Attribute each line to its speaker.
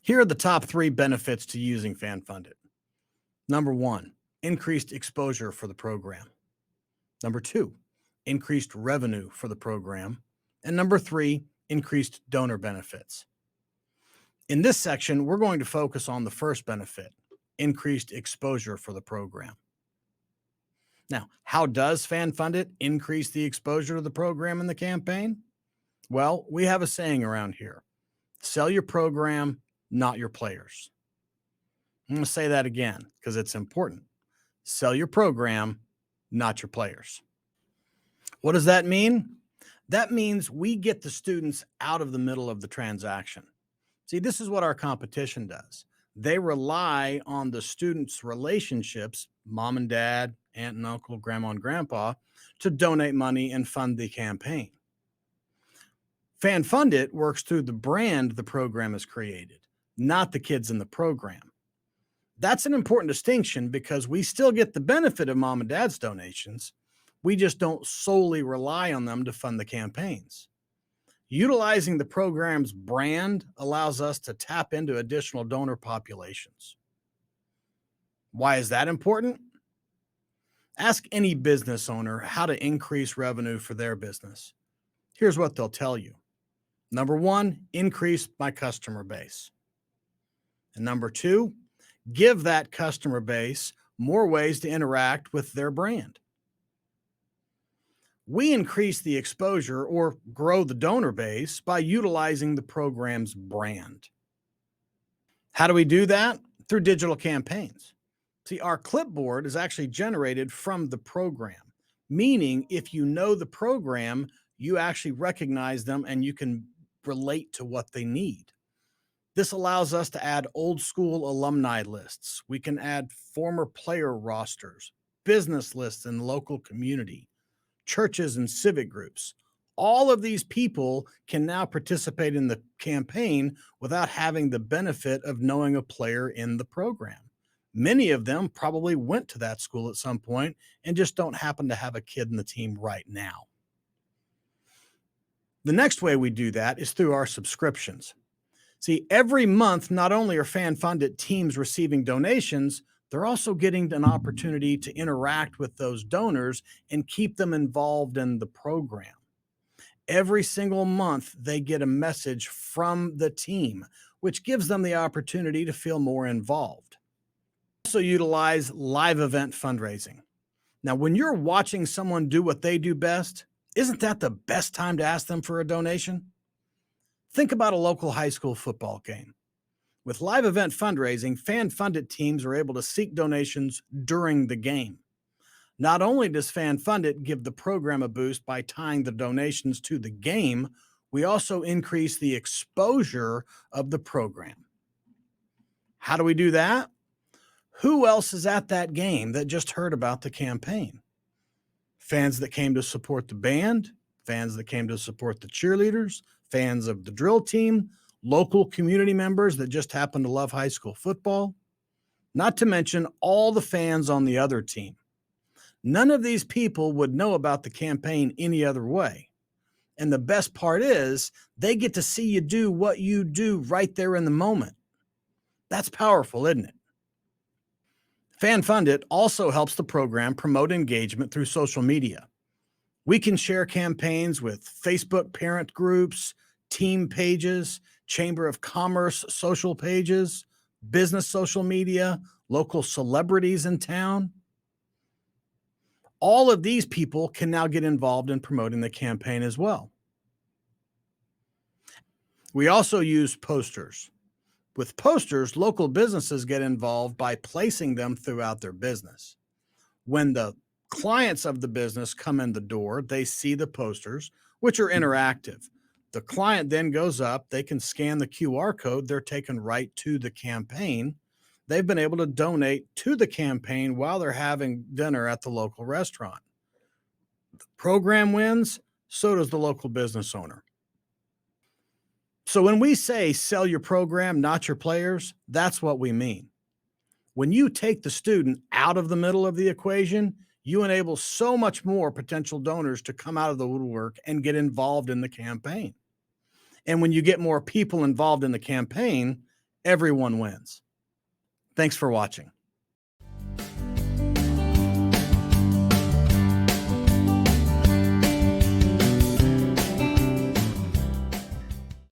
Speaker 1: Here are the top 3 benefits to using FanFundit. Number 1, increased exposure for the program. Number 2, increased revenue for the program. And number 3, increased donor benefits. In this section, we're going to focus on the first benefit, increased exposure for the program. Now, how does FanFundit increase the exposure to the program and the campaign? Well, we have a saying around here: sell your program, not your players. I'm going to say that again because it's important. Sell your program, not your players. What does that mean? That means we get the students out of the middle of the transaction. See, this is what our competition does. They rely on the students' relationships, mom and dad, aunt and uncle, grandma and grandpa, to donate money and fund the campaign. FanFundit works through the brand the program has created, not the kids in the program. That's an important distinction because we still get the benefit of mom and dad's donations. We just don't solely rely on them to fund the campaigns. Utilizing the program's brand allows us to tap into additional donor populations. Why is that important? Ask any business owner how to increase revenue for their business. Here's what they'll tell you. Number 1, increase my customer base. And number 2, give that customer base more ways to interact with their brand. We increase the exposure or grow the donor base by utilizing the program's brand. How do we do that? Through digital campaigns. See, our clipboard is actually generated from the program, meaning if you know the program, you actually recognize them and you can relate to what they need. This allows us to add old school alumni lists. We can add former player rosters, business lists in the local community, churches and civic groups. All of these people can now participate in the campaign without having the benefit of knowing a player in the program. Many of them probably went to that school at some point and just don't happen to have a kid in the team right now. The next way we do that is through our subscriptions. See, every month, not only are FanFundit teams receiving donations, they're also getting an opportunity to interact with those donors and keep them involved in the program. Every single month, they get a message from the team, which gives them the opportunity to feel more involved. Also utilize live event fundraising. Now, when you're watching someone do what they do best, isn't that the best time to ask them for a donation? Think about a local high school football game. With live event fundraising, FanFundit teams are able to seek donations during the game. Not only does FanFundit give the program a boost by tying the donations to the game, we also increase the exposure of the program. How do we do that? Who else is at that game that just heard about the campaign? Fans that came to support the band, fans that came to support the cheerleaders, fans of the drill team, local community members that just happen to love high school football, not to mention all the fans on the other team. None of these people would know about the campaign any other way. And the best part is they get to see you do what you do right there in the moment. That's powerful, isn't it? FanFundit also helps the program promote engagement through social media. We can share campaigns with Facebook parent groups, team pages, Chamber of Commerce social pages, business social media, local celebrities in town. All of these people can now get involved in promoting the campaign as well. We also use posters. With posters, local businesses get involved by placing them throughout their business. When the clients of the business come in the door, they see the posters, which are interactive. The client then goes up, they can scan the QR code, they're taken right to the campaign. They've been able to donate to the campaign while they're having dinner at the local restaurant. The program wins, so does the local business owner. So when we say sell your program, not your players, that's what we mean. When you take the student out of the middle of the equation, you enable so much more potential donors to come out of the woodwork and get involved in the campaign. And when you get more people involved in the campaign, Everyone wins. Thanks for watching.